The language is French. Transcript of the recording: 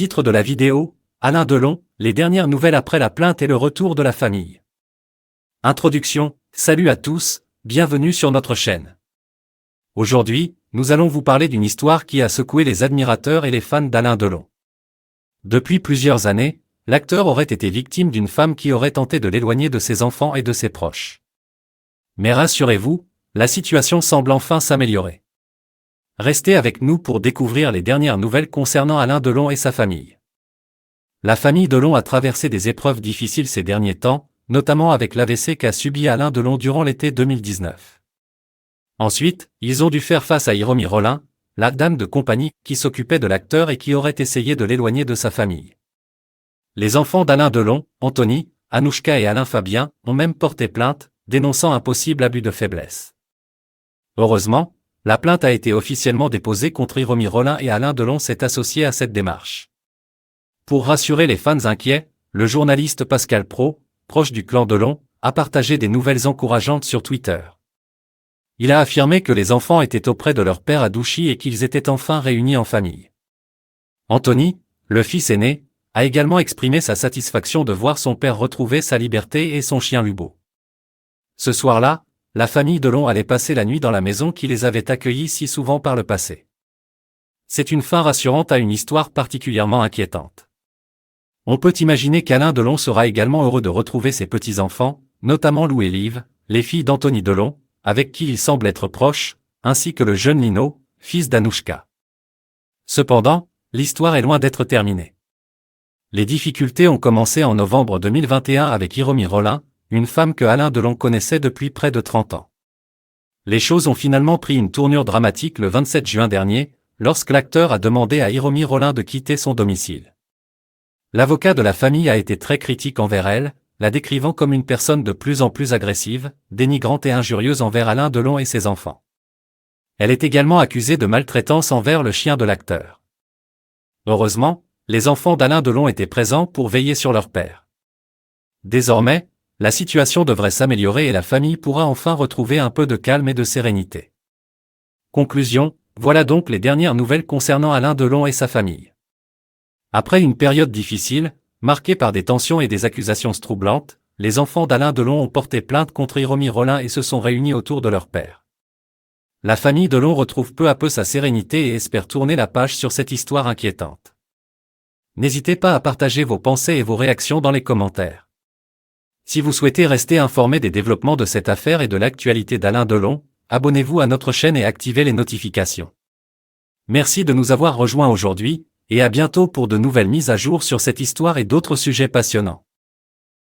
Titre de la vidéo, Alain Delon, les dernières nouvelles après la plainte et le retour de la famille. Introduction, salut à tous, bienvenue sur notre chaîne. Aujourd'hui, nous allons vous parler d'une histoire qui a secoué les admirateurs et les fans d'Alain Delon. Depuis plusieurs années, l'acteur aurait été victime d'une femme qui aurait tenté de l'éloigner de ses enfants et de ses proches. Mais rassurez-vous, la situation semble enfin s'améliorer. Restez avec nous pour découvrir les dernières nouvelles concernant Alain Delon et sa famille. La famille Delon a traversé des épreuves difficiles ces derniers temps, notamment avec l'AVC qu'a subi Alain Delon durant l'été 2019. Ensuite, ils ont dû faire face à Hiromi Rollin, la dame de compagnie qui s'occupait de l'acteur et qui aurait essayé de l'éloigner de sa famille. Les enfants d'Alain Delon, Anthony, Anouchka et Alain Fabien, ont même porté plainte, dénonçant un possible abus de faiblesse. Heureusement, la plainte a été officiellement déposée contre Hiromi Rollin et Alain Delon s'est associé à cette démarche. Pour rassurer les fans inquiets, le journaliste Pascal Praud, proche du clan Delon, a partagé des nouvelles encourageantes sur Twitter. Il a affirmé que les enfants étaient auprès de leur père à Douchy et qu'ils étaient enfin réunis en famille. Anthony, le fils aîné, a également exprimé sa satisfaction de voir son père retrouver sa liberté et son chien Lubo. Ce soir-là, la famille Delon allait passer la nuit dans la maison qui les avait accueillis si souvent par le passé. C'est une fin rassurante à une histoire particulièrement inquiétante. On peut imaginer qu'Alain Delon sera également heureux de retrouver ses petits-enfants, notamment Lou et Liv, les filles d'Anthony Delon, avec qui il semble être proche, ainsi que le jeune Lino, fils d'Anouchka. Cependant, l'histoire est loin d'être terminée. Les difficultés ont commencé en novembre 2021 avec Hiromi Rollin, une femme que Alain Delon connaissait depuis près de 30 ans. Les choses ont finalement pris une tournure dramatique le 27 juin dernier, lorsque l'acteur a demandé à Hiromi Rollin de quitter son domicile. L'avocat de la famille a été très critique envers elle, la décrivant comme une personne de plus en plus agressive, dénigrante et injurieuse envers Alain Delon et ses enfants. Elle est également accusée de maltraitance envers le chien de l'acteur. Heureusement, les enfants d'Alain Delon étaient présents pour veiller sur leur père. Désormais, la situation devrait s'améliorer et la famille pourra enfin retrouver un peu de calme et de sérénité. Conclusion, voilà donc les dernières nouvelles concernant Alain Delon et sa famille. Après une période difficile, marquée par des tensions et des accusations troublantes, les enfants d'Alain Delon ont porté plainte contre Hiromi Rollin et se sont réunis autour de leur père. La famille Delon retrouve peu à peu sa sérénité et espère tourner la page sur cette histoire inquiétante. N'hésitez pas à partager vos pensées et vos réactions dans les commentaires. Si vous souhaitez rester informé des développements de cette affaire et de l'actualité d'Alain Delon, abonnez-vous à notre chaîne et activez les notifications. Merci de nous avoir rejoints aujourd'hui, et à bientôt pour de nouvelles mises à jour sur cette histoire et d'autres sujets passionnants.